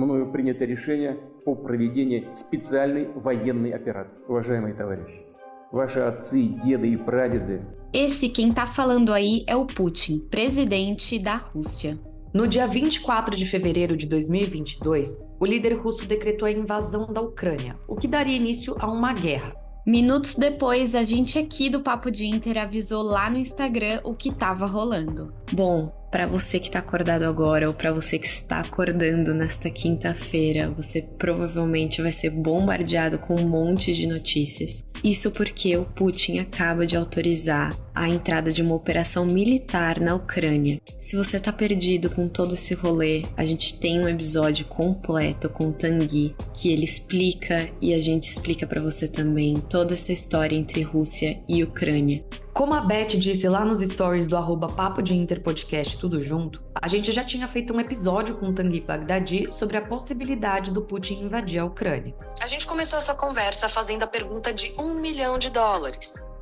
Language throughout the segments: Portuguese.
мною принято решение о проведении специальной военной операции. Уважаемые товарищи, ваши отцы, деды и прадеды. Esse quem tá falando aí é o Putin, presidente da Rússia. No dia 24 de fevereiro de 2022, o líder russo decretou a invasão da Ucrânia, o que daria início a uma guerra. Minutos depois, a gente aqui do Papo de Inter avisou lá no Instagram o que tava rolando. Bom, para você que tá acordado agora ou para você que está acordando nesta quinta-feira, você provavelmente vai ser bombardeado com um monte de notícias. Isso porque o Putin acaba de autorizar a entrada de uma operação militar na Ucrânia. Se você tá perdido com todo esse rolê, a gente tem um episódio completo com o Tanguy, que ele explica e a gente explica para você também toda essa história entre Rússia e Ucrânia. Como a Beth disse lá nos stories do @Papo de Inter Podcast tudo junto, a gente já tinha feito um episódio com o Tanguy Bagdadi sobre a possibilidade do Putin invadir a Ucrânia. A gente começou essa conversa fazendo a pergunta de $1 milhão.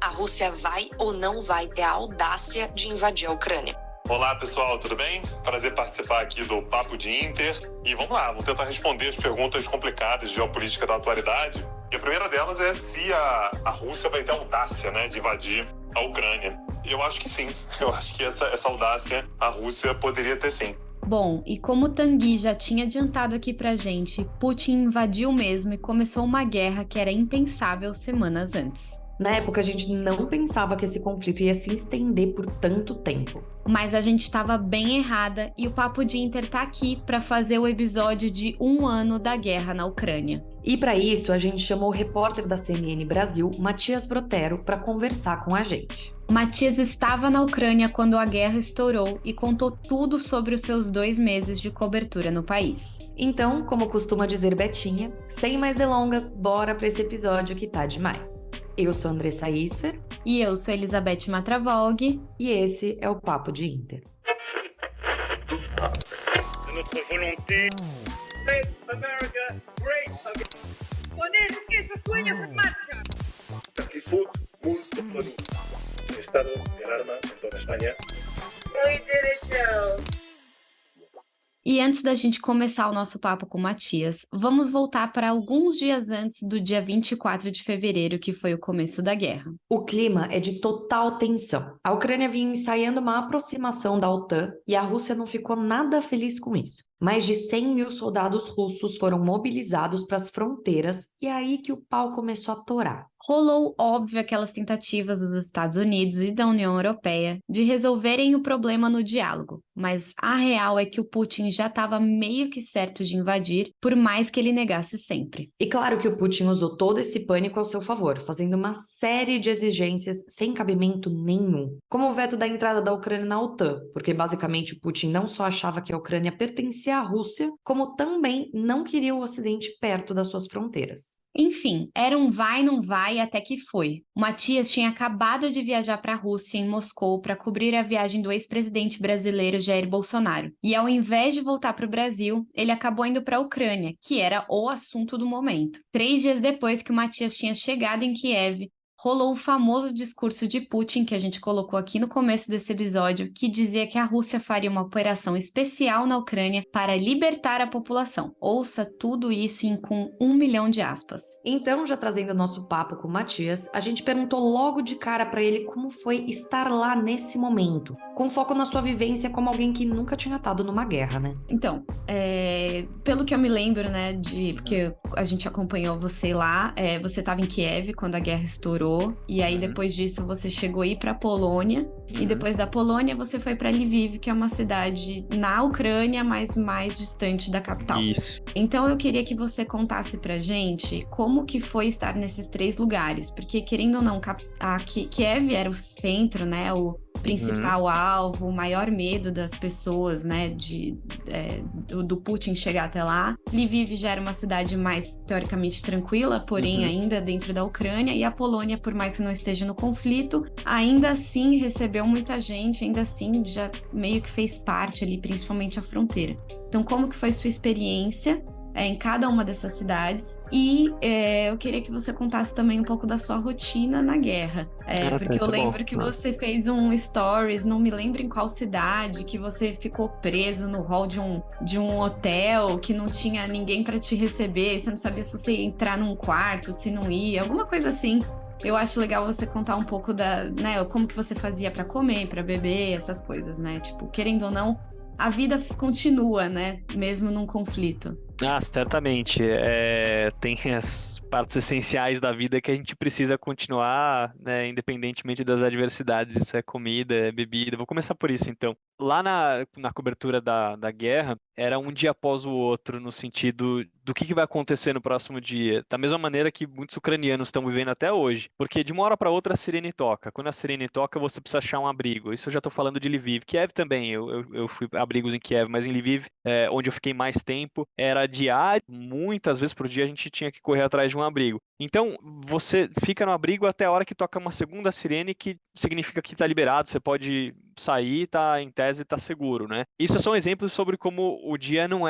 A Rússia vai ou não vai ter a audácia de invadir a Ucrânia? Olá pessoal, tudo bem? Prazer participar aqui do Papo de Inter. E vamos lá, vamos tentar responder as perguntas complicadas de geopolítica da atualidade. E a primeira delas é se a Rússia vai ter audácia, de invadir a Ucrânia. Eu acho que sim, eu acho que essa audácia a Rússia poderia ter sim. Bom, e como o Tanguy já tinha adiantado aqui pra gente, Putin invadiu mesmo e começou uma guerra que era impensável semanas antes. Na época, a gente não pensava que esse conflito ia se estender por tanto tempo. Mas a gente estava bem errada e o Papo de Inter tá aqui para fazer o episódio de 1 ano da guerra na Ucrânia. E para isso, a gente chamou o repórter da CNN Brasil, Matias Brotero, para conversar com a gente. Matias estava na Ucrânia quando a guerra estourou e contou tudo sobre os seus 2 meses de cobertura no país. Então, como costuma dizer Betinha, sem mais delongas, bora para esse episódio que tá demais. Eu sou Andressa Isfer. E eu sou Elizabeth Matravog. E esse é o Papo de Inter. E antes da gente começar o nosso papo com o Matias, vamos voltar para alguns dias antes do dia 24 de fevereiro, que foi o começo da guerra. O clima é de total tensão. A Ucrânia vinha ensaiando uma aproximação da OTAN e a Rússia não ficou nada feliz com isso. Mais de 100 mil soldados russos foram mobilizados para as fronteiras e é aí que o pau começou a torar. Rolou, óbvio, aquelas tentativas dos Estados Unidos e da União Europeia de resolverem o problema no diálogo, mas a real é que o Putin já estava meio que certo de invadir, por mais que ele negasse sempre. E claro que o Putin usou todo esse pânico ao seu favor, fazendo uma série de exigências sem cabimento nenhum, como o veto da entrada da Ucrânia na OTAN, porque basicamente o Putin não só achava que a Ucrânia pertencia à Rússia, como também não queria o Ocidente perto das suas fronteiras. Enfim, era um vai, não vai, até que foi. O Matias tinha acabado de viajar para a Rússia, em Moscou, para cobrir a viagem do ex-presidente brasileiro Jair Bolsonaro. E ao invés de voltar para o Brasil, ele acabou indo para a Ucrânia, que era o assunto do momento. 3 dias depois que o Matias tinha chegado em Kiev, rolou o famoso discurso de Putin, que a gente colocou aqui no começo desse episódio, que dizia que a Rússia faria uma operação especial na Ucrânia para libertar a população. Ouça tudo isso com 1 milhão de aspas. Então, já trazendo o nosso papo com o Matias, a gente perguntou logo de cara para ele como foi estar lá nesse momento, com foco na sua vivência como alguém que nunca tinha estado numa guerra, né? Então, pelo que eu me lembro, porque a gente acompanhou você lá, você estava em Kiev quando a guerra estourou, e aí depois disso você chegou a ir para Polônia, e depois da Polônia você foi para Lviv, que é uma cidade na Ucrânia, mas mais distante da capital. Isso. Então eu queria que você contasse pra gente como que foi estar nesses 3 lugares, porque querendo ou não, Kiev era o centro, o principal alvo, o maior medo das pessoas, do Putin chegar até lá. Lviv já era uma cidade mais, teoricamente, tranquila, porém ainda dentro da Ucrânia, e a Polônia, por mais que não esteja no conflito, ainda assim recebeu muita gente, ainda assim já meio que fez parte ali, principalmente a fronteira. Então, como que foi sua experiência em cada uma dessas cidades. E eu queria que você contasse também um pouco da sua rotina na guerra. Porque eu lembro que você fez um stories, não me lembro em qual cidade, que você ficou preso no hall de um hotel, que não tinha ninguém para te receber, você não sabia se você ia entrar num quarto, se não ia, alguma coisa assim. Eu acho legal você contar um pouco né, como que você fazia para comer, para beber, essas coisas, né? Tipo, querendo ou não, a vida continua, né? Mesmo num conflito. Certamente. Tem as partes essenciais da vida que a gente precisa continuar, né, independentemente das adversidades. Isso é comida, é bebida. Vou começar por isso, então. Lá na cobertura da guerra, era um dia após o outro, no sentido do que vai acontecer no próximo dia. Da mesma maneira que muitos ucranianos estão vivendo até hoje. Porque de uma hora para outra a sirene toca. Quando a sirene toca, você precisa achar um abrigo. Isso eu já estou falando de Lviv. Kiev também. Eu fui a abrigos em Kiev, mas em Lviv, onde eu fiquei mais tempo, era diário. Muitas vezes por dia a gente tinha que correr atrás de um abrigo. Então, você fica no abrigo até a hora que toca uma segunda sirene, que significa que está liberado, você pode sair, tá em tese, tá seguro, né? Isso é só um exemplo sobre como o dia não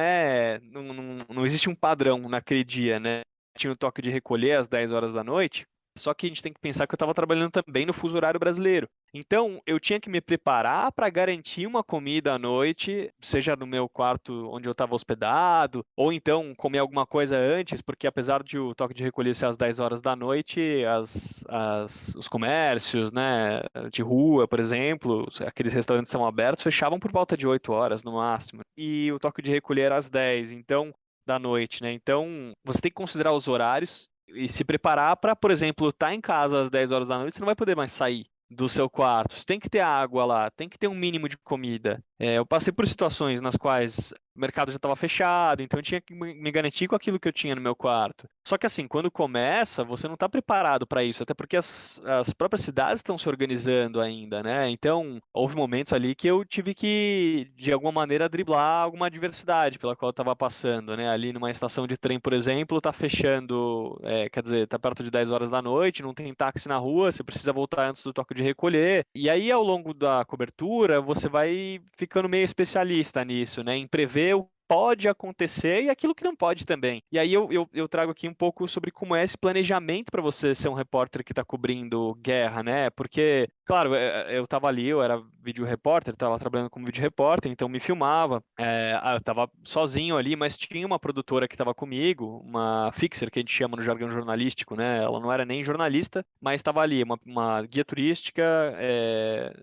existe um padrão naquele dia, né? Tinha o toque de recolher às 10 horas da noite, só que a gente tem que pensar que eu estava trabalhando também no fuso horário brasileiro. Então, eu tinha que me preparar para garantir uma comida à noite, seja no meu quarto onde eu estava hospedado, ou então comer alguma coisa antes, porque apesar de o toque de recolher ser às 10 horas da noite, os comércios, né, de rua, por exemplo, aqueles restaurantes que estão abertos, fechavam por volta de 8 horas no máximo. E o toque de recolher era às 10, então, da noite, né? Então, você tem que considerar os horários e se preparar para, por exemplo, estar em casa às 10 horas da noite, você não vai poder mais sair do seu quarto. Você tem que ter água lá, tem que ter um mínimo de comida. Eu passei por situações nas quais o mercado já estava fechado, então eu tinha que me garantir com aquilo que eu tinha no meu quarto. Só que assim, quando começa, você não está preparado para isso, até porque as próprias cidades estão se organizando ainda, né? Então, houve momentos ali que eu tive que, de alguma maneira, driblar alguma adversidade pela qual eu estava passando, né? Ali numa estação de trem, por exemplo, está fechando, quer dizer, está perto de 10 horas da noite, não tem táxi na rua, você precisa voltar antes do toque de recolher. E aí, ao longo da cobertura, você vai ficando meio especialista nisso, né? Em prever o que pode acontecer e aquilo que não pode também. E aí eu trago aqui um pouco sobre como é esse planejamento para você ser um repórter que está cobrindo guerra, né? Porque, claro, eu estava ali, eu era vídeo repórter, estava trabalhando como vídeo repórter, então me filmava, eu estava sozinho ali, mas tinha uma produtora que estava comigo, uma fixer, que a gente chama no jargão jornalístico, né? Ela não era nem jornalista, mas estava ali, uma guia turística,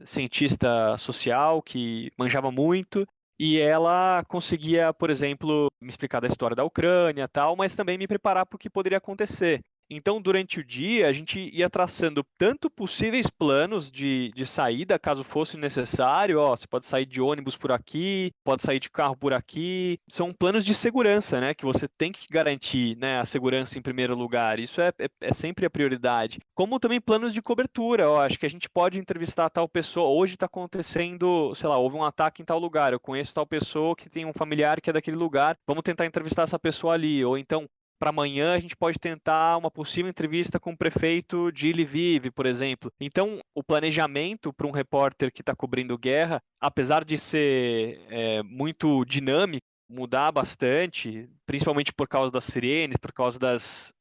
cientista social, que manjava muito, e ela conseguia, por exemplo, me explicar da história da Ucrânia e tal, mas também me preparar para o que poderia acontecer. Então, durante o dia, a gente ia traçando tanto possíveis planos de saída, caso fosse necessário. Você pode sair de ônibus por aqui, pode sair de carro por aqui. São planos de segurança, né? Que você tem que garantir, né, a segurança em primeiro lugar. Isso é sempre a prioridade. Como também planos de cobertura. Acho que a gente pode entrevistar tal pessoa. Hoje está acontecendo, sei lá, houve um ataque em tal lugar. Eu conheço tal pessoa que tem um familiar que é daquele lugar. Vamos tentar entrevistar essa pessoa ali. Ou então, para amanhã a gente pode tentar uma possível entrevista com o prefeito de Lviv, por exemplo. Então, o planejamento para um repórter que está cobrindo guerra, apesar de ser muito dinâmico, mudar bastante, principalmente por causa das sirenes, por causa das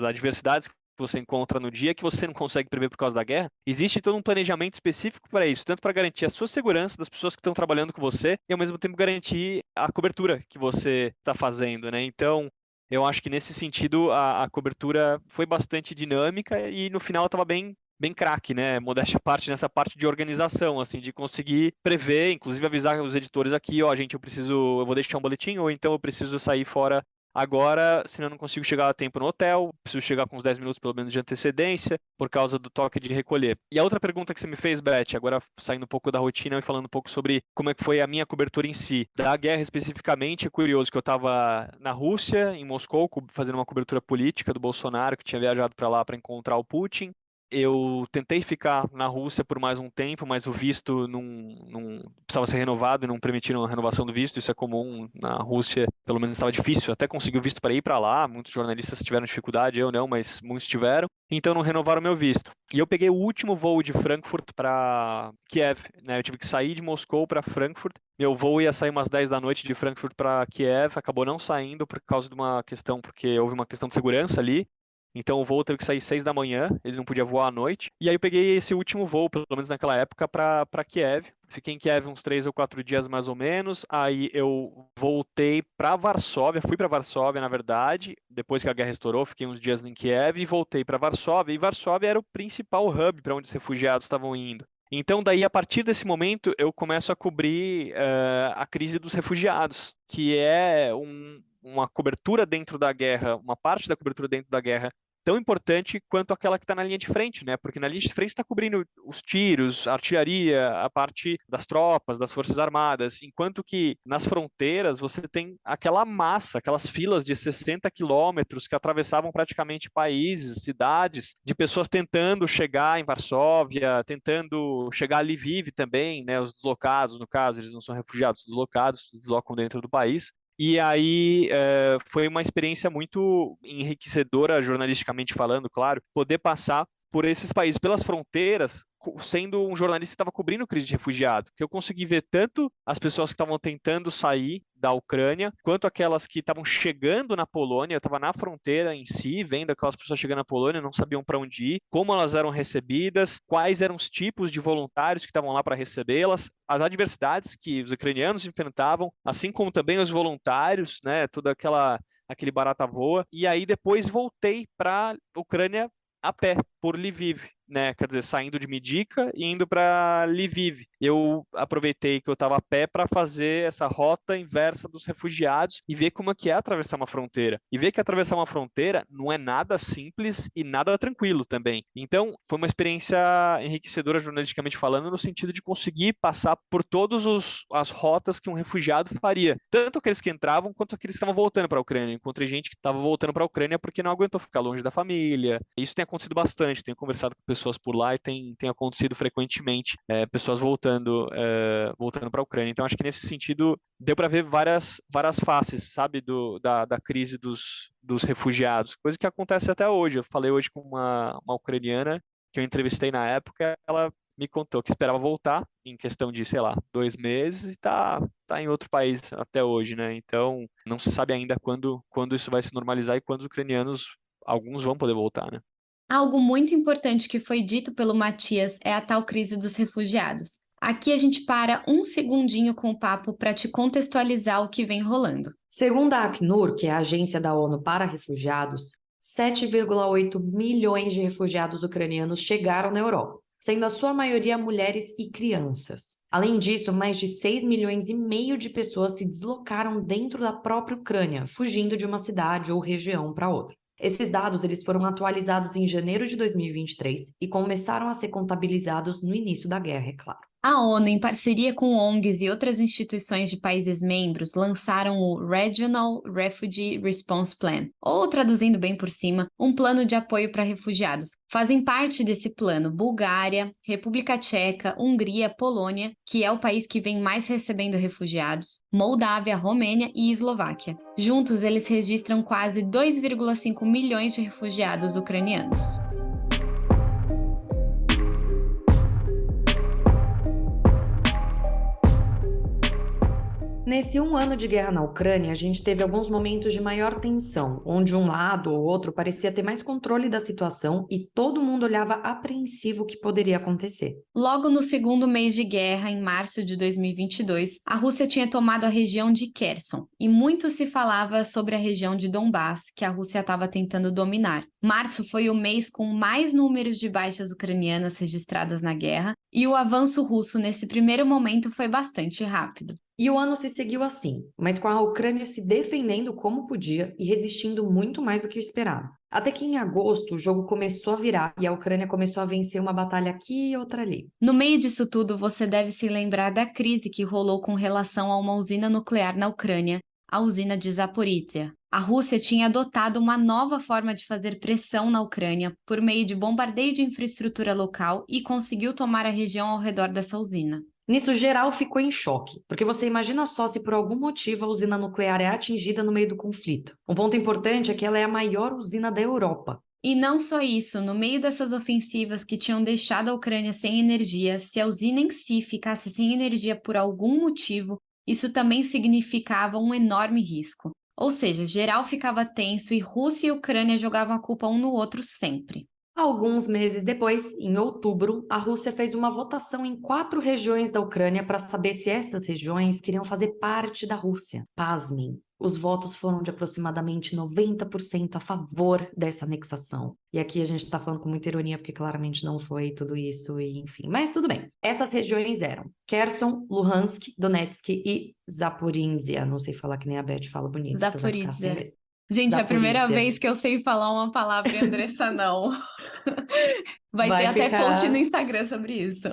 adversidades que você encontra no dia que você não consegue prever por causa da guerra, existe todo um planejamento específico para isso, tanto para garantir a sua segurança das pessoas que estão trabalhando com você e ao mesmo tempo garantir a cobertura que você está fazendo, né? Então, eu acho que nesse sentido a cobertura foi bastante dinâmica e no final estava bem craque, né? Modéstia à parte nessa parte de organização, assim, de conseguir prever, inclusive avisar os editores aqui, gente, eu vou deixar um boletim ou então eu preciso sair fora agora, senão eu não consigo chegar a tempo no hotel, preciso chegar com uns 10 minutos pelo menos de antecedência, por causa do toque de recolher. E a outra pergunta que você me fez, Beth, agora saindo um pouco da rotina e falando um pouco sobre como é que foi a minha cobertura em si. Da guerra especificamente, é curioso que eu estava na Rússia, em Moscou, fazendo uma cobertura política do Bolsonaro, que tinha viajado para lá para encontrar o Putin. Eu tentei ficar na Rússia por mais um tempo, mas o visto não precisava ser renovado e não permitiram a renovação do visto. Isso é comum na Rússia, pelo menos estava difícil até conseguir o visto para ir para lá. Muitos jornalistas tiveram dificuldade, eu não, mas muitos tiveram. Então não renovaram meu visto. E eu peguei o último voo de Frankfurt para Kiev, né? Eu tive que sair de Moscou para Frankfurt Meu voo ia sair umas 10 da noite de Frankfurt para Kiev, acabou não saindo por causa de uma questão, porque houve uma questão de segurança ali. Então o voo teve que sair 6 da manhã, ele não podia voar à noite. E aí eu peguei esse último voo, pelo menos naquela época, para Kiev. Fiquei em Kiev uns 3 ou 4 dias mais ou menos. Aí eu voltei para Varsóvia, fui para Varsóvia, na verdade. Depois que a guerra estourou, fiquei uns dias em Kiev e voltei para Varsóvia. E Varsóvia era o principal hub para onde os refugiados estavam indo. Então, daí, a partir desse momento, eu começo a cobrir a crise dos refugiados, que é uma cobertura dentro da guerra, uma parte da cobertura dentro da guerra tão importante quanto aquela que está na linha de frente, né? Porque na linha de frente está cobrindo os tiros, a artilharia, a parte das tropas, das forças armadas, enquanto que nas fronteiras você tem aquela massa, aquelas filas de 60 quilômetros que atravessavam praticamente países, cidades, de pessoas tentando chegar em Varsóvia, tentando chegar a Lviv também, né? Os deslocados, no caso, eles não são refugiados, deslocado, se deslocam dentro do país. E aí foi uma experiência muito enriquecedora, jornalisticamente falando, claro, poder passar por esses países, pelas fronteiras, sendo um jornalista que estava cobrindo crise de refugiado, que eu consegui ver tanto as pessoas que estavam tentando sair da Ucrânia, quanto aquelas que estavam chegando na Polônia. Eu estava na fronteira em si, vendo aquelas pessoas chegando na Polônia, não sabiam para onde ir, como elas eram recebidas, quais eram os tipos de voluntários que estavam lá para recebê-las, as adversidades que os ucranianos enfrentavam, assim como também os voluntários, né, toda aquele barata voa. E aí depois voltei para a Ucrânia a pé, por Lviv, né? Quer dizer, saindo de Medica e indo para Lviv. Eu aproveitei que eu estava a pé para fazer essa rota inversa dos refugiados e ver como é que é atravessar uma fronteira. E ver que atravessar uma fronteira não é nada simples e nada tranquilo também. Então, foi uma experiência enriquecedora jornalisticamente falando, no sentido de conseguir passar por todas as rotas que um refugiado faria. Tanto aqueles que entravam, quanto aqueles que estavam voltando para a Ucrânia. Encontrei gente que estava voltando para a Ucrânia porque não aguentou ficar longe da família. Isso tem acontecido bastante. Tenho conversado com pessoas por lá e tem acontecido frequentemente, pessoas voltando para a Ucrânia. Então, acho que nesse sentido deu para ver várias faces, sabe, da crise dos refugiados, coisa que acontece até hoje. Eu falei hoje com uma ucraniana que eu entrevistei na época, ela me contou que esperava voltar em questão de, sei lá, 2 meses e tá em outro país até hoje, né? Então, não se sabe ainda quando isso vai se normalizar e quando os ucranianos, alguns vão poder voltar, né? Algo muito importante que foi dito pelo Matias é a tal crise dos refugiados. Aqui a gente para um segundinho com o papo para te contextualizar o que vem rolando. Segundo a Acnur, que é a agência da ONU para refugiados, 7,8 milhões de refugiados ucranianos chegaram na Europa, sendo a sua maioria mulheres e crianças. Além disso, mais de 6 milhões e meio de pessoas se deslocaram dentro da própria Ucrânia, fugindo de uma cidade ou região para outra. Esses dados eles foram atualizados em janeiro de 2023 e começaram a ser contabilizados no início da guerra, é claro. A ONU, em parceria com ONGs e outras instituições de países membros, lançaram o Regional Refugee Response Plan, ou traduzindo bem por cima, um plano de apoio para refugiados. Fazem parte desse plano Bulgária, República Tcheca, Hungria, Polônia, que é o país que vem mais recebendo refugiados, Moldávia, Romênia e Eslováquia. Juntos, eles registram quase 2,5 milhões de refugiados ucranianos. Nesse 1 ano de guerra na Ucrânia, a gente teve alguns momentos de maior tensão, onde um lado ou outro parecia ter mais controle da situação e todo mundo olhava apreensivo o que poderia acontecer. Logo no segundo mês de guerra, em março de 2022, a Rússia tinha tomado a região de Kherson, e muito se falava sobre a região de Donbass, que a Rússia estava tentando dominar. Março foi o mês com mais números de baixas ucranianas registradas na guerra, e o avanço russo nesse primeiro momento foi bastante rápido. E o ano se seguiu assim, mas com a Ucrânia se defendendo como podia e resistindo muito mais do que o esperado. Até que em agosto o jogo começou a virar e a Ucrânia começou a vencer uma batalha aqui e outra ali. No meio disso tudo, você deve se lembrar da crise que rolou com relação a uma usina nuclear na Ucrânia, a usina de Zaporizhia. A Rússia tinha adotado uma nova forma de fazer pressão na Ucrânia por meio de bombardeio de infraestrutura local e conseguiu tomar a região ao redor dessa usina. Nisso, geral ficou em choque, porque você imagina só se por algum motivo a usina nuclear é atingida no meio do conflito. Um ponto importante é que ela é a maior usina da Europa. E não só isso, no meio dessas ofensivas que tinham deixado a Ucrânia sem energia, se a usina em si ficasse sem energia por algum motivo, Isso também significava um enorme risco. Ou seja, geral ficava tenso e Rússia e Ucrânia jogavam a culpa um no outro sempre. Alguns meses depois, em outubro, a Rússia fez uma votação em 4 regiões da Ucrânia para saber se essas regiões queriam fazer parte da Rússia. Pasmem, os votos foram de aproximadamente 90% a favor dessa anexação. E aqui a gente está falando com muita ironia, porque claramente não foi tudo isso, e enfim. Mas tudo bem. Essas regiões eram Kherson, Luhansk, Donetsk e Zaporizhia. Não sei falar que nem a Beth fala bonito, então vai ficar assim Zaporizhia. mesmo. Gente, é a primeira Zaporizhia. vez que eu sei falar uma palavra e a Andressa não. Vai ter Vai até ficar- post no Instagram sobre isso.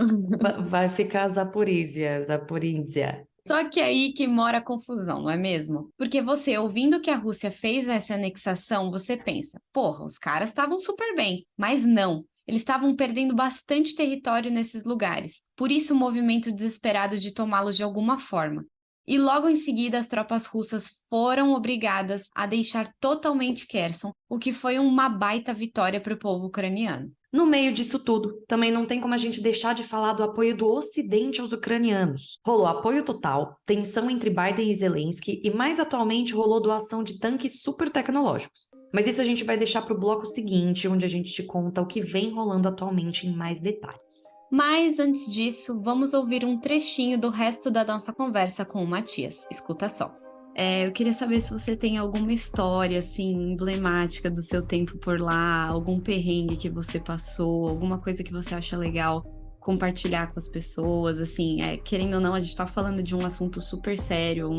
Vai ficar Zaporizhia, Zaporizhia. Só que é aí que mora a confusão, não é mesmo? Porque você, ouvindo que a Rússia fez essa anexação, você pensa, porra, os caras estavam super bem. Mas não, eles estavam perdendo bastante território nesses lugares. Por isso o movimento desesperado de tomá-los de alguma forma. E logo em seguida as tropas russas foram obrigadas a deixar totalmente Kherson, o que foi uma baita vitória para o povo ucraniano. No meio disso tudo, também não tem como a gente deixar de falar do apoio do Ocidente aos ucranianos. Rolou apoio total, tensão entre Biden e Zelensky e mais atualmente rolou doação de tanques super tecnológicos. Mas isso a gente vai deixar para o bloco seguinte, onde a gente te conta o que vem rolando atualmente em mais detalhes. Mas antes disso, vamos ouvir um trechinho do resto da nossa conversa com o Matias. Escuta só. Eu queria saber se você tem alguma história, assim, emblemática do seu tempo por lá, algum perrengue que você passou, alguma coisa que você acha legal compartilhar com as pessoas, assim, querendo ou não, a gente tá falando de um assunto super sério,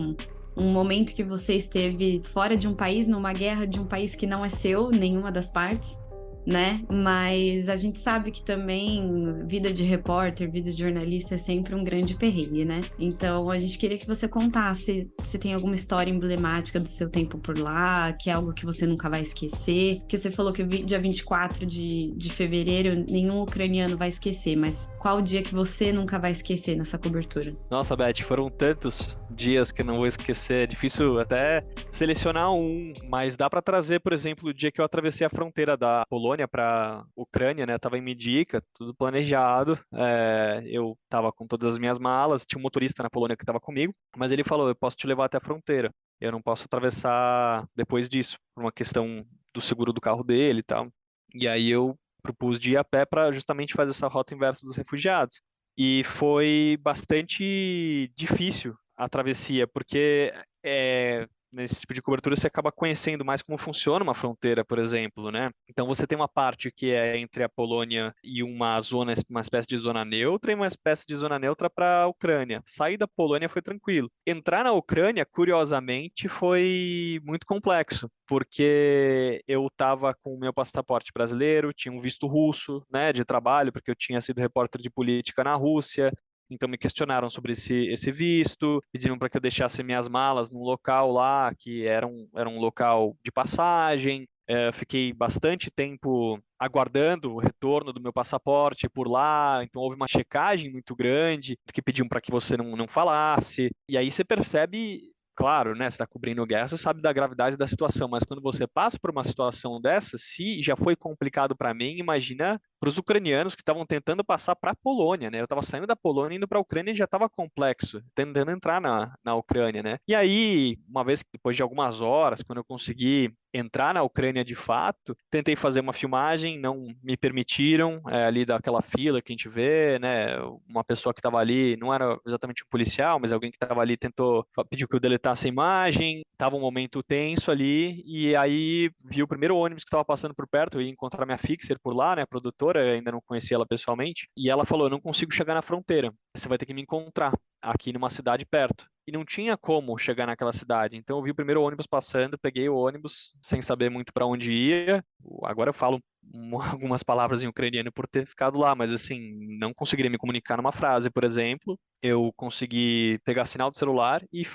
um momento que você esteve fora de um país, numa guerra de um país que não é seu, nenhuma das partes, né? Mas a gente sabe que também vida de repórter, vida de jornalista é sempre um grande perrengue, né? Então a gente queria que você contasse se tem alguma história emblemática do seu tempo por lá, que é algo que você nunca vai esquecer. Porque você falou que dia 24 de fevereiro nenhum ucraniano vai esquecer, mas qual o dia que você nunca vai esquecer nessa cobertura? Nossa, Beth, foram tantos dias que eu não vou esquecer. É difícil até selecionar um, mas dá para trazer, por exemplo, o dia que eu atravessei a fronteira da Polônia para Ucrânia, né? Tava em Medica, tudo planejado. Eu tava com todas as minhas malas, tinha um motorista na Polônia que estava comigo, mas ele falou: eu posso te levar até a fronteira. Eu não posso atravessar depois disso, por uma questão do seguro do carro dele e tal. E aí eu propus de ir a pé para justamente fazer essa rota inversa dos refugiados. E foi bastante difícil a travessia, porque nesse tipo de cobertura você acaba conhecendo mais como funciona uma fronteira, por exemplo, né? Então você tem uma parte que é entre a Polônia e uma zona, uma espécie de zona neutra e uma espécie de zona neutra para a Ucrânia. Sair da Polônia foi tranquilo. Entrar na Ucrânia, curiosamente, foi muito complexo, porque eu estava com o meu passaporte brasileiro, tinha um visto russo, né, de trabalho, porque eu tinha sido repórter de política na Rússia. Então me questionaram sobre esse visto, pediram para que eu deixasse minhas malas num local lá que era um local de passagem. Fiquei bastante tempo aguardando o retorno do meu passaporte por lá, então houve uma checagem muito grande, que pediam para que você não falasse. E aí você percebe, claro, né, você está cobrindo guerra, você sabe da gravidade da situação, mas quando você passa por uma situação dessa, se já foi complicado para mim, imagina para os ucranianos que estavam tentando passar para a Polônia, né? Eu estava saindo da Polônia indo para a Ucrânia e já estava complexo, tentando entrar na Ucrânia, né? E aí, uma vez que depois de algumas horas, quando eu consegui entrar na Ucrânia de fato, tentei fazer uma filmagem, não me permitiram, ali daquela fila que a gente vê, né? Uma pessoa que estava ali, não era exatamente um policial, mas alguém que estava ali pediu que eu deletasse a imagem, estava um momento tenso ali, e aí vi o primeiro ônibus que estava passando por perto, eu ia encontrar minha fixer por lá, né? A produtora, eu ainda não conhecia ela pessoalmente, e ela falou: eu não consigo chegar na fronteira, você vai ter que me encontrar aqui numa cidade perto. E não tinha como chegar naquela cidade. Então eu vi o primeiro ônibus passando, peguei o ônibus sem saber muito para onde ia. Agora eu falo algumas palavras em ucraniano por ter ficado lá, mas assim, não conseguiria me comunicar numa frase, por exemplo. Eu consegui pegar sinal do celular e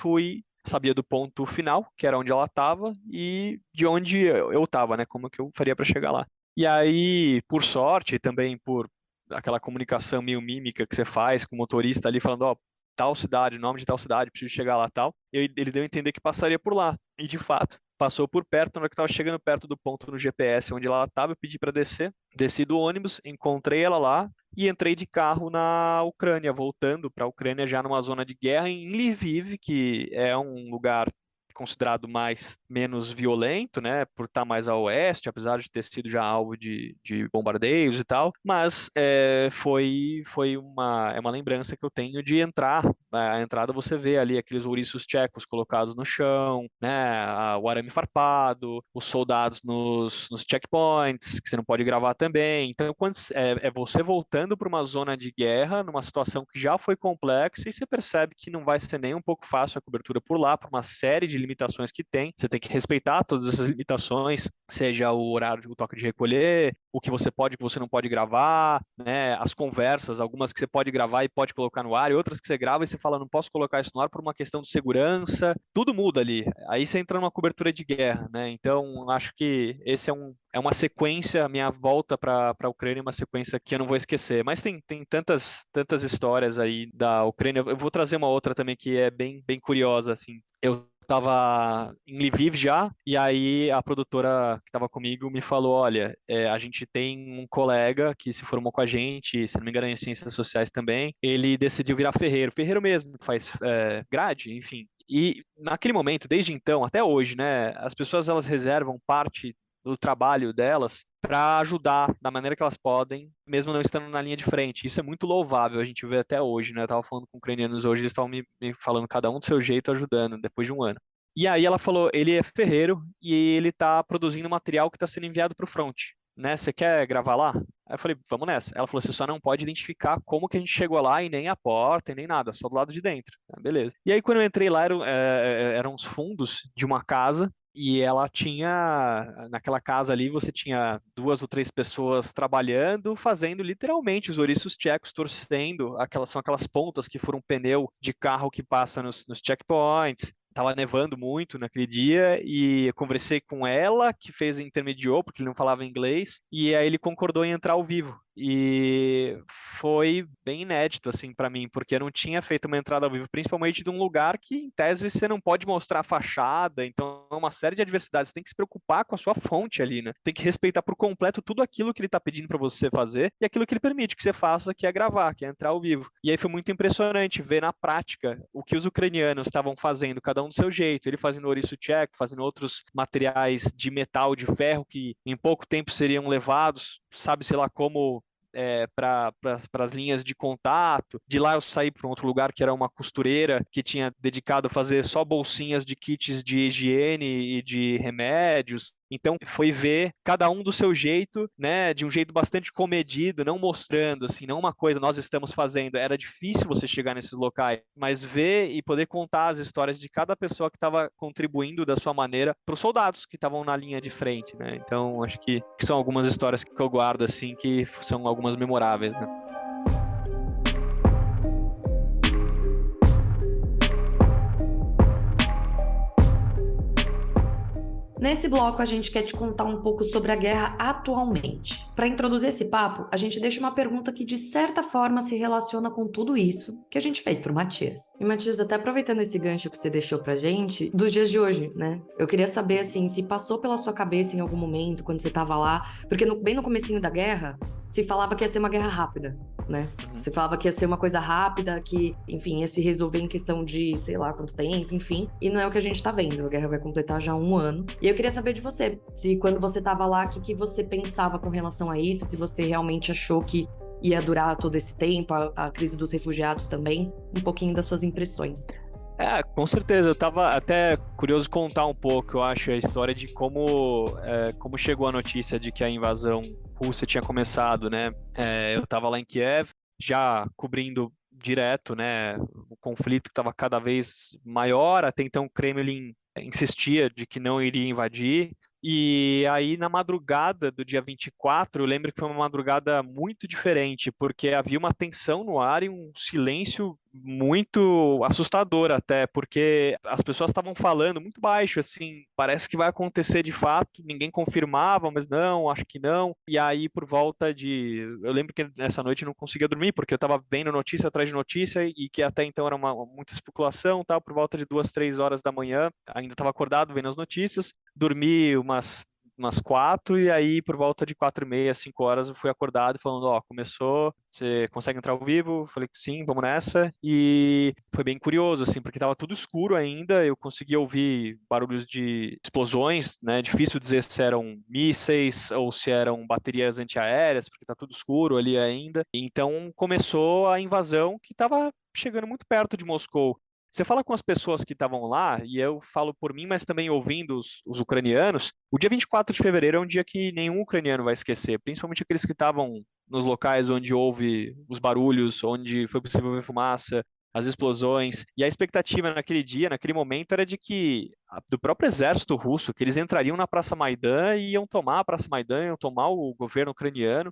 sabia do ponto final, que era onde ela estava, e de onde eu estava, né? Como que eu faria para chegar lá. E aí, por sorte, e também por aquela comunicação meio mímica que você faz com o motorista ali, falando: ó, tal cidade, nome de tal cidade, preciso chegar lá, tal. Ele deu a entender que passaria por lá. E de fato, passou por perto. Na hora que eu estava chegando perto do ponto no GPS onde ela estava, eu pedi para descer. Desci do ônibus, encontrei ela lá e entrei de carro na Ucrânia, voltando para a Ucrânia já numa zona de guerra em Lviv, que é um lugar considerado menos violento, né, por estar mais a oeste, apesar de ter sido já alvo de bombardeios e tal, mas é uma lembrança que eu tenho de entrar. A entrada você vê ali aqueles ouriços tchecos colocados no chão, né, o arame farpado, os soldados nos checkpoints, que você não pode gravar também. Então, quando é você voltando para uma zona de guerra, numa situação que já foi complexa, e você percebe que não vai ser nem um pouco fácil a cobertura por lá, por uma série de limitações que tem. Você tem que respeitar todas essas limitações, seja o horário, o toque de recolher, o que você pode e o que você não pode gravar, né, as conversas, algumas que você pode gravar e pode colocar no ar, e outras que você grava e você fala, não posso colocar isso no ar por uma questão de segurança. Tudo muda ali. Aí você entra numa cobertura de guerra, né? Então, acho que esse é uma sequência, a minha volta para a Ucrânia é uma sequência que eu não vou esquecer. Mas tem tantas histórias aí da Ucrânia. Eu vou trazer uma outra também que é bem curiosa, assim. Eu estava em Lviv já, e aí a produtora que estava comigo me falou, olha, a gente tem um colega que se formou com a gente, se não me engano em ciências sociais também, ele decidiu virar ferreiro mesmo, faz grade, enfim. E naquele momento, desde então, até hoje, né, as pessoas elas reservam parte do trabalho delas para ajudar da maneira que elas podem, mesmo não estando na linha de frente. Isso é muito louvável, a gente vê até hoje, né? Eu estava falando com ucranianos hoje, eles estavam me falando cada um do seu jeito, ajudando, depois de um ano. E aí ela falou, ele é ferreiro e ele está produzindo material que está sendo enviado para o front, né? Você quer gravar lá? Aí eu falei, vamos nessa. Ela falou, você só não pode identificar como que a gente chegou lá e nem a porta e nem nada, só do lado de dentro. Beleza. E aí quando eu entrei lá, eram os fundos de uma casa, e ela tinha, naquela casa ali, você tinha 2 ou 3 pessoas trabalhando, fazendo literalmente os ouriços tchecos, torcendo, são aquelas pontas que foram um pneu de carro que passa nos checkpoints. Tava nevando muito naquele dia e eu conversei com ela, que intermediou, porque ele não falava inglês, e aí ele concordou em entrar ao vivo. E foi bem inédito, assim, para mim, porque eu não tinha feito uma entrada ao vivo, principalmente de um lugar que, em tese, você não pode mostrar a fachada, então é uma série de adversidades. Você tem que se preocupar com a sua fonte ali, né? Tem que respeitar por completo tudo aquilo que ele tá pedindo para você fazer e aquilo que ele permite que você faça, que é gravar, que é entrar ao vivo. E aí foi muito impressionante ver na prática o que os ucranianos estavam fazendo, cada um do seu jeito. Ele fazendo ouriço tcheco, fazendo outros materiais de metal, de ferro, que em pouco tempo seriam levados, sabe-se lá como, para as linhas de contato. De lá eu saí para um outro lugar que era uma costureira que tinha dedicado a fazer só bolsinhas de kits de higiene e de remédios. Então foi ver cada um do seu jeito, né, de um jeito bastante comedido, não mostrando assim, não uma coisa nós estamos fazendo. Era difícil você chegar nesses locais, mas ver e poder contar as histórias de cada pessoa que estava contribuindo da sua maneira para os soldados que estavam na linha de frente, né? Então acho que são algumas histórias que eu guardo assim, que são algumas memoráveis, né? Nesse bloco, a gente quer te contar um pouco sobre a guerra atualmente. Para introduzir esse papo, a gente deixa uma pergunta que, de certa forma, se relaciona com tudo isso que a gente fez pro Matias. E, Matias, até aproveitando esse gancho que você deixou pra gente, dos dias de hoje, né? Eu queria saber, assim, se passou pela sua cabeça em algum momento, quando você tava lá, porque bem no comecinho da guerra, se falava que ia ser uma guerra rápida, né? Você falava que ia ser uma coisa rápida, que, enfim, ia se resolver em questão de, sei lá, quanto tempo, enfim. E não é o que a gente tá vendo. A guerra vai completar já 1 ano. E eu queria saber de você, se quando você tava lá, o que você pensava com relação a isso, se você realmente achou que ia durar todo esse tempo, a crise dos refugiados também, um pouquinho das suas impressões. Com certeza. Eu tava até curioso contar um pouco, eu acho, a história de como chegou a notícia de que a invasão russa tinha começado, né? Eu tava lá em Kiev, já cobrindo direto, né, o conflito que estava cada vez maior. Até então o Kremlin insistia de que não iria invadir. E aí, na madrugada do dia 24, eu lembro que foi uma madrugada muito diferente, porque havia uma tensão no ar e um silêncio muito assustador até, porque as pessoas estavam falando muito baixo, assim, parece que vai acontecer de fato, ninguém confirmava, mas não, acho que não. E aí, por volta de... Eu lembro que nessa noite eu não conseguia dormir, porque eu estava vendo notícia atrás de notícia, e que até então era muita especulação, tal, por volta de 2, 3 horas da manhã, ainda estava acordado vendo as notícias, dormi umas 4, e aí por volta de 4h30, 5 horas eu fui acordado falando, ó, começou, você consegue entrar ao vivo? Eu falei que sim, vamos nessa, e foi bem curioso, assim, porque tava tudo escuro ainda, eu conseguia ouvir barulhos de explosões, né, difícil dizer se eram mísseis ou se eram baterias antiaéreas, porque tá tudo escuro ali ainda, então começou a invasão que tava chegando muito perto de Moscou. Você fala com as pessoas que estavam lá, e eu falo por mim, mas também ouvindo os ucranianos, o dia 24 de fevereiro é um dia que nenhum ucraniano vai esquecer, principalmente aqueles que estavam nos locais onde houve os barulhos, onde foi possível ver fumaça, as explosões, e a expectativa naquele dia, naquele momento, era de que, do próprio exército russo, que eles entrariam na Praça Maidan e iam tomar a Praça Maidan, iam tomar o governo ucraniano.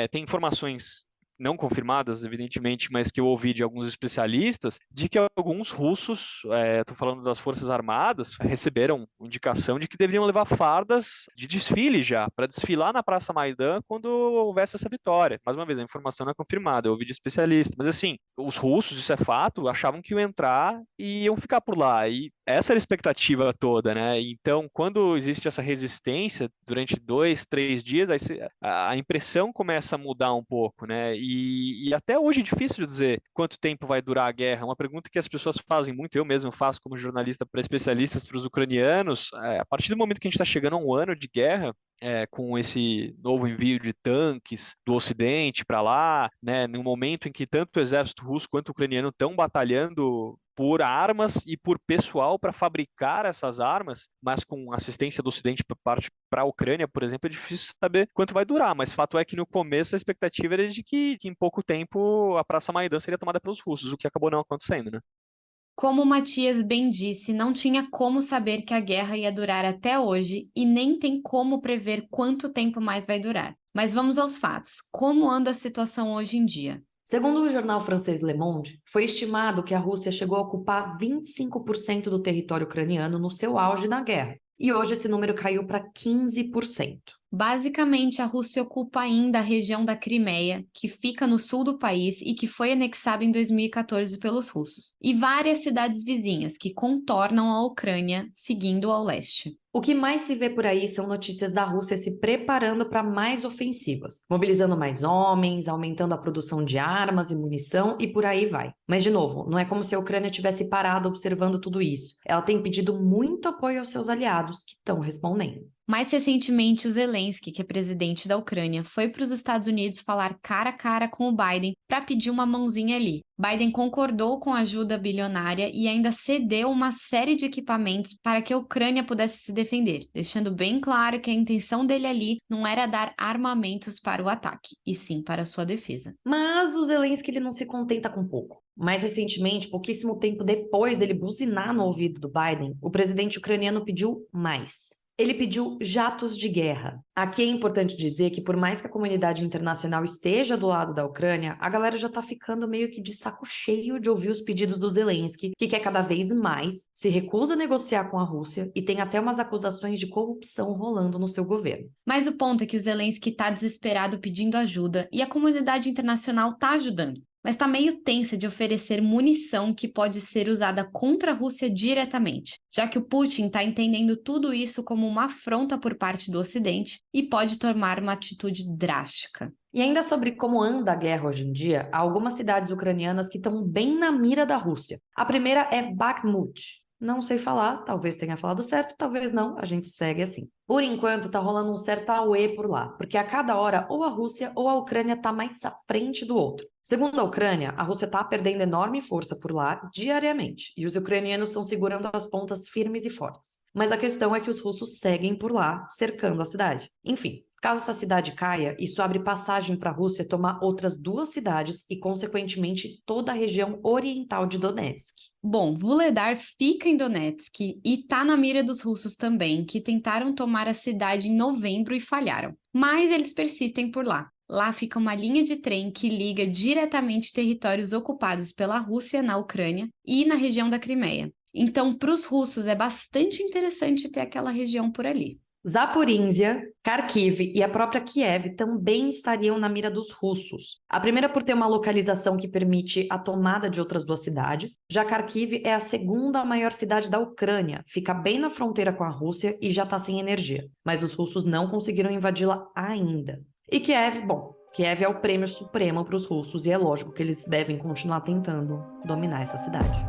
Tem informações não confirmadas, evidentemente, mas que eu ouvi de alguns especialistas, de que alguns russos, estou falando das Forças Armadas, receberam indicação de que deveriam levar fardas de desfile já, para desfilar na Praça Maidan quando houvesse essa vitória. Mais uma vez, a informação não é confirmada, eu ouvi de especialistas, mas assim, os russos, isso é fato, achavam que iam entrar e iam ficar por lá, e essa era a expectativa toda, né? Então, quando existe essa resistência durante 2, 3 dias, aí a impressão começa a mudar um pouco, né? E até hoje é difícil de dizer quanto tempo vai durar a guerra. É uma pergunta que as pessoas fazem muito, eu mesmo faço como jornalista para especialistas, para os ucranianos. A partir do momento que a gente está chegando a um ano de guerra, com esse novo envio de tanques do Ocidente para lá, né, no momento em que tanto o exército russo quanto o ucraniano estão batalhando por armas e por pessoal para fabricar essas armas, mas com assistência do Ocidente para a Ucrânia, por exemplo, é difícil saber quanto vai durar, mas fato é que no começo a expectativa era de que em pouco tempo a Praça Maidan seria tomada pelos russos, o que acabou não acontecendo, né? Como o Matias bem disse, não tinha como saber que a guerra ia durar até hoje e nem tem como prever quanto tempo mais vai durar. Mas vamos aos fatos. Como anda a situação hoje em dia? Segundo o jornal francês Le Monde, foi estimado que a Rússia chegou a ocupar 25% do território ucraniano no seu auge na guerra, e hoje esse número caiu para 15%. Basicamente, a Rússia ocupa ainda a região da Crimeia, que fica no sul do país e que foi anexado em 2014 pelos russos, e várias cidades vizinhas que contornam a Ucrânia, seguindo ao leste. O que mais se vê por aí são notícias da Rússia se preparando para mais ofensivas, mobilizando mais homens, aumentando a produção de armas e munição e por aí vai. Mas, de novo, não é como se a Ucrânia tivesse parado observando tudo isso. Ela tem pedido muito apoio aos seus aliados, que estão respondendo. Mais recentemente, o Zelensky, que é presidente da Ucrânia, foi para os Estados Unidos falar cara a cara com o Biden para pedir uma mãozinha ali. Biden concordou com a ajuda bilionária e ainda cedeu uma série de equipamentos para que a Ucrânia pudesse se defender, deixando bem claro que a intenção dele ali não era dar armamentos para o ataque, e sim para a sua defesa. Mas o Zelensky ele não se contenta com pouco. Mais recentemente, pouquíssimo tempo depois dele buzinar no ouvido do Biden, o presidente ucraniano pediu mais. Ele pediu jatos de guerra. Aqui é importante dizer que por mais que a comunidade internacional esteja do lado da Ucrânia, a galera já tá ficando meio que de saco cheio de ouvir os pedidos do Zelensky, que quer cada vez mais, se recusa a negociar com a Rússia e tem até umas acusações de corrupção rolando no seu governo. Mas o ponto é que o Zelensky tá desesperado pedindo ajuda e a comunidade internacional tá ajudando. Mas está meio tensa de oferecer munição que pode ser usada contra a Rússia diretamente, já que o Putin está entendendo tudo isso como uma afronta por parte do Ocidente e pode tomar uma atitude drástica. E ainda sobre como anda a guerra hoje em dia, há algumas cidades ucranianas que estão bem na mira da Rússia. A primeira é Bakhmut. Não sei falar, talvez tenha falado certo, talvez não, a gente segue assim. Por enquanto, tá rolando um certo auê por lá, porque a cada hora ou a Rússia ou a Ucrânia tá mais à frente do outro. Segundo a Ucrânia, a Rússia tá perdendo enorme força por lá diariamente, e os ucranianos estão segurando as pontas firmes e fortes. Mas a questão é que os russos seguem por lá, cercando a cidade. Enfim, caso essa cidade caia, isso abre passagem para a Rússia tomar outras 2 cidades e, consequentemente, toda a região oriental de Donetsk. Bom, Vuhledar fica em Donetsk e tá na mira dos russos também, que tentaram tomar a cidade em novembro e falharam. Mas eles persistem por lá. Lá fica uma linha de trem que liga diretamente territórios ocupados pela Rússia na Ucrânia e na região da Crimeia. Então, para os russos é bastante interessante ter aquela região por ali. Zaporízhia, Kharkiv e a própria Kiev também estariam na mira dos russos. A primeira por ter uma localização que permite a tomada de outras duas cidades. Já Kharkiv é a segunda maior cidade da Ucrânia, fica bem na fronteira com a Rússia e já está sem energia. Mas os russos não conseguiram invadi-la ainda. E Kiev, bom, Kiev é o prêmio supremo para os russos e é lógico que eles devem continuar tentando dominar essa cidade.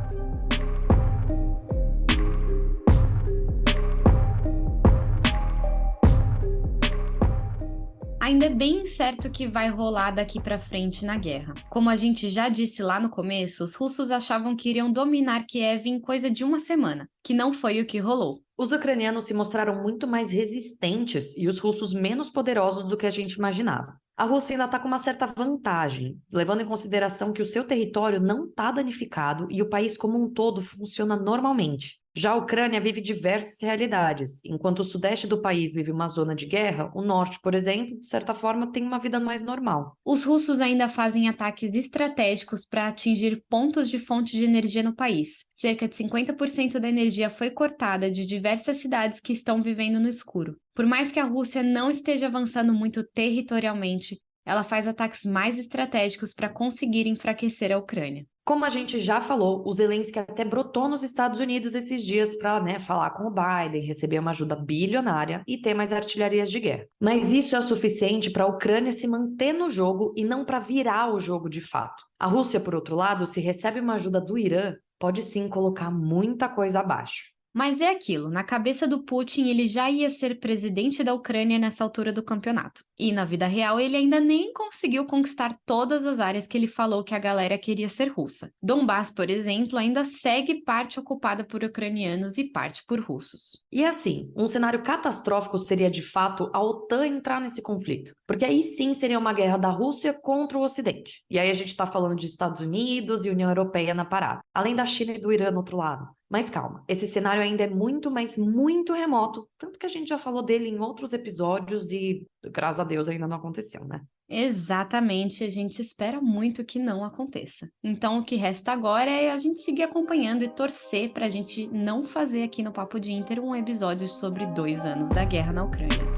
Ainda é bem incerto o que vai rolar daqui para frente na guerra. Como a gente já disse lá no começo, os russos achavam que iriam dominar Kiev em coisa de uma semana, que não foi o que rolou. Os ucranianos se mostraram muito mais resistentes e os russos menos poderosos do que a gente imaginava. A Rússia ainda está com uma certa vantagem, levando em consideração que o seu território não está danificado e o país como um todo funciona normalmente. Já a Ucrânia vive diversas realidades. Enquanto o sudeste do país vive uma zona de guerra, o norte, por exemplo, de certa forma, tem uma vida mais normal. Os russos ainda fazem ataques estratégicos para atingir pontos de fonte de energia no país. Cerca de 50% da energia foi cortada de diversas cidades que estão vivendo no escuro. Por mais que a Rússia não esteja avançando muito territorialmente, ela faz ataques mais estratégicos para conseguir enfraquecer a Ucrânia. Como a gente já falou, o Zelensky até brotou nos Estados Unidos esses dias para, falar com o Biden, receber uma ajuda bilionária e ter mais artilharias de guerra. Mas isso é o suficiente para a Ucrânia se manter no jogo e não para virar o jogo de fato. A Rússia, por outro lado, se recebe uma ajuda do Irã, pode sim colocar muita coisa abaixo. Mas é aquilo, na cabeça do Putin ele já ia ser presidente da Ucrânia nessa altura do campeonato. E na vida real ele ainda nem conseguiu conquistar todas as áreas que ele falou que a galera queria ser russa. Donbass, por exemplo, ainda segue parte ocupada por ucranianos e parte por russos. E assim, um cenário catastrófico seria de fato a OTAN entrar nesse conflito. Porque aí sim seria uma guerra da Rússia contra o Ocidente. E aí a gente está falando de Estados Unidos e União Europeia na parada. Além da China e do Irã no outro lado. Mas calma, esse cenário ainda é muito, mas muito remoto, tanto que a gente já falou dele em outros episódios e, graças a Deus, ainda não aconteceu, né? Exatamente, a gente espera muito que não aconteça. Então, o que resta agora é a gente seguir acompanhando e torcer para a gente não fazer aqui no Papo de Inter um episódio sobre 2 anos da guerra na Ucrânia.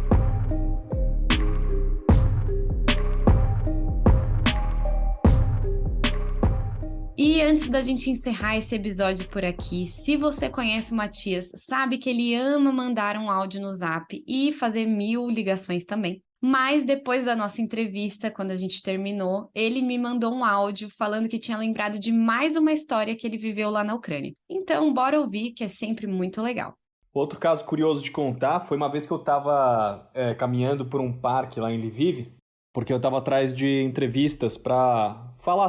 E antes da gente encerrar esse episódio por aqui, se você conhece o Matias, sabe que ele ama mandar um áudio no Zap e fazer 1000 ligações também. Mas depois da nossa entrevista, quando a gente terminou, ele me mandou um áudio falando que tinha lembrado de mais uma história que ele viveu lá na Ucrânia. Então, bora ouvir, que é sempre muito legal. Outro caso curioso de contar foi uma vez que eu estava caminhando por um parque lá em Lviv, porque eu estava atrás de entrevistas para falar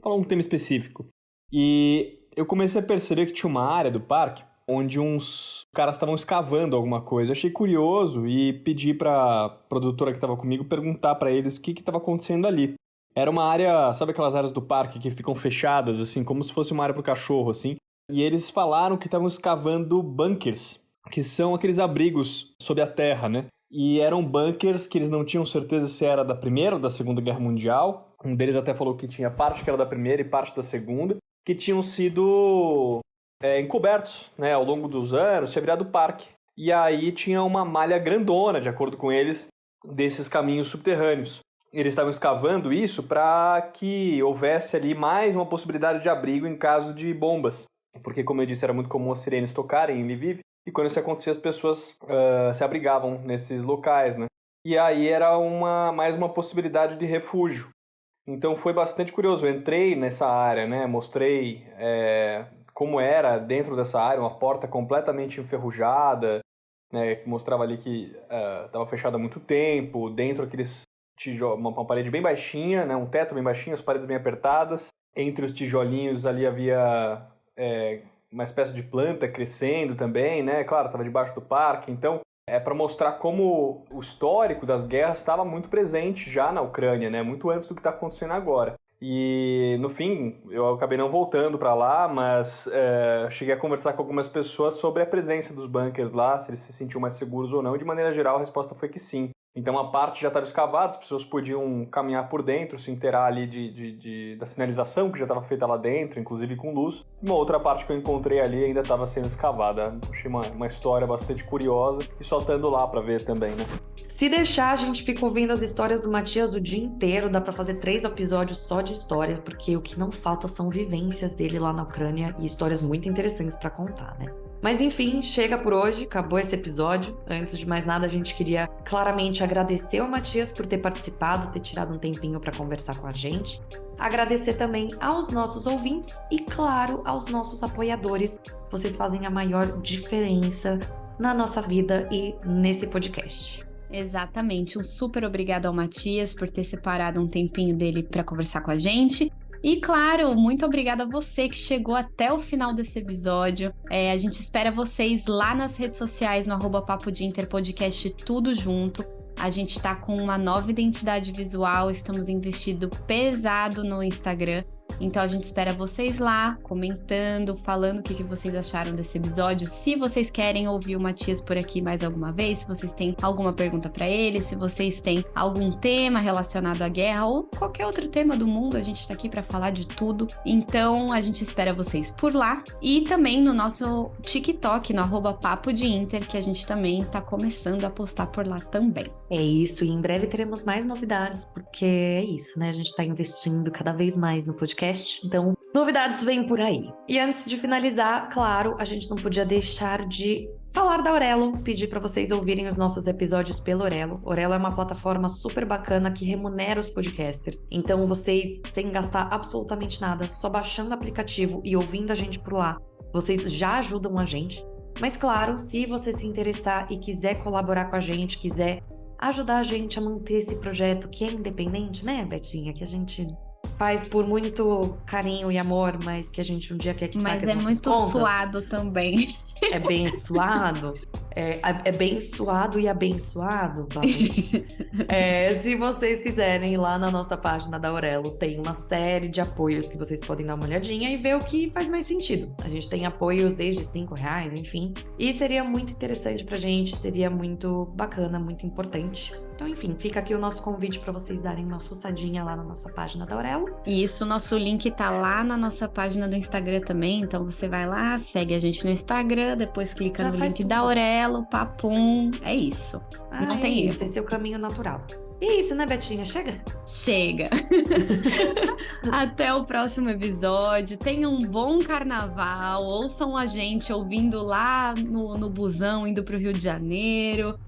um tema específico. E eu comecei a perceber que tinha uma área do parque onde uns caras estavam escavando alguma coisa. Eu achei curioso e pedi para a produtora que estava comigo perguntar para eles o que estava acontecendo ali. Era uma área, sabe aquelas áreas do parque que ficam fechadas, assim, como se fosse uma área para o cachorro, assim. E eles falaram que estavam escavando bunkers, que são aqueles abrigos sob a terra, né? E eram bunkers que eles não tinham certeza se era da Primeira ou da Segunda Guerra Mundial. Um deles até falou que tinha parte que era da Primeira e parte da Segunda, que tinham sido encobertos, né, ao longo dos anos, tinha virado parque. E aí tinha uma malha grandona, de acordo com eles, desses caminhos subterrâneos. Eles estavam escavando isso para que houvesse ali mais uma possibilidade de abrigo em caso de bombas. Porque, como eu disse, era muito comum as sirenes tocarem em Lviv, e quando isso acontecia, as pessoas se abrigavam nesses locais, né? E aí era mais uma possibilidade de refúgio. Então foi bastante curioso. Eu entrei nessa área, né? Mostrei como era dentro dessa área, uma porta completamente enferrujada, né? Que mostrava ali que estava fechada há muito tempo, dentro aqueles tijolos, uma parede bem baixinha, né? Um teto bem baixinho, as paredes bem apertadas. Entre os tijolinhos ali havia uma espécie de planta crescendo também, né? Claro, estava debaixo do parque, então é para mostrar como o histórico das guerras estava muito presente já na Ucrânia, né? Muito antes do que está acontecendo agora. E no fim, eu acabei não voltando para lá, mas cheguei a conversar com algumas pessoas sobre a presença dos bunkers lá, se eles se sentiam mais seguros ou não. De maneira geral, a resposta foi que sim. Então a parte já estava escavada, as pessoas podiam caminhar por dentro, se inteirar ali da sinalização que já estava feita lá dentro, inclusive com luz. Uma outra parte que eu encontrei ali ainda estava sendo escavada. Achei uma história bastante curiosa e só estando lá para ver também, né? Se deixar, a gente fica ouvindo as histórias do Matias o dia inteiro, dá pra fazer 3 episódios só de história, porque o que não falta são vivências dele lá na Ucrânia e histórias muito interessantes pra contar, né? Mas enfim, chega por hoje, acabou esse episódio. Antes de mais nada, a gente queria claramente agradecer ao Matias por ter participado, ter tirado um tempinho pra conversar com a gente. Agradecer também aos nossos ouvintes e, claro, aos nossos apoiadores. Vocês fazem a maior diferença na nossa vida e nesse podcast. Exatamente. Um super obrigado ao Matias por ter separado um tempinho dele para conversar com a gente. E, claro, muito obrigada a você que chegou até o final desse episódio. A gente espera vocês lá nas redes sociais, no @Papo de Inter Podcast, tudo junto. A gente tá com uma nova identidade visual, estamos investindo pesado no Instagram. Então a gente espera vocês lá, comentando, falando o que vocês acharam desse episódio. Se vocês querem ouvir o Matias por aqui mais alguma vez, se vocês têm alguma pergunta para ele, se vocês têm algum tema relacionado à guerra ou qualquer outro tema do mundo, a gente tá aqui para falar de tudo. Então a gente espera vocês por lá e também no nosso TikTok, no @Papo de Inter, que a gente também tá começando a postar por lá também. É isso, e em breve teremos mais novidades, porque é isso, né? A gente tá investindo cada vez mais no podcast. Então, novidades vêm por aí. E antes de finalizar, claro, a gente não podia deixar de falar da Orelo, pedir para vocês ouvirem os nossos episódios pelo Orelo. Orelo é uma plataforma super bacana que remunera os podcasters. Então, vocês, sem gastar absolutamente nada, só baixando o aplicativo e ouvindo a gente por lá, vocês já ajudam a gente. Mas, claro, se você se interessar e quiser colaborar com a gente, quiser ajudar a gente a manter esse projeto que é independente, né, Betinha? Que a gente faz por muito carinho e amor, mas que a gente um dia quer que pague as nossas muito contas. suado também. É bem suado? É bem suado e abençoado, se vocês quiserem ir lá na nossa página da Orelo, tem uma série de apoios que vocês podem dar uma olhadinha e ver o que faz mais sentido. A gente tem apoios desde R$5, enfim. E seria muito interessante pra gente, seria muito bacana, muito importante. Então, enfim, fica aqui o nosso convite para vocês darem uma fuçadinha lá na nossa página da Orelo. Isso, nosso link tá lá na nossa página do Instagram também, então você vai lá, segue a gente no Instagram, depois clica Já no faz link tudo. da Orelo, papum, é isso. Não tem isso, erro. esse é o caminho natural. E é isso, né, Betinha? Chega? Chega! Até o próximo episódio. Tenham um bom carnaval. Ouçam a gente ouvindo lá no busão, indo pro Rio de Janeiro.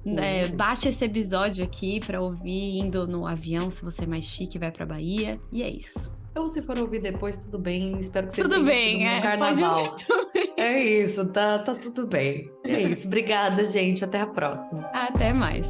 Baixe esse episódio aqui pra ouvir indo no avião, se você é mais chique, vai pra Bahia. E é isso. Ou se for ouvir depois, tudo bem. Espero que você Tudo tenha bem, tido um bom carnaval. pode ouvir também. É isso, tá tudo bem. É isso. Obrigada, gente. Até a próxima. Até mais.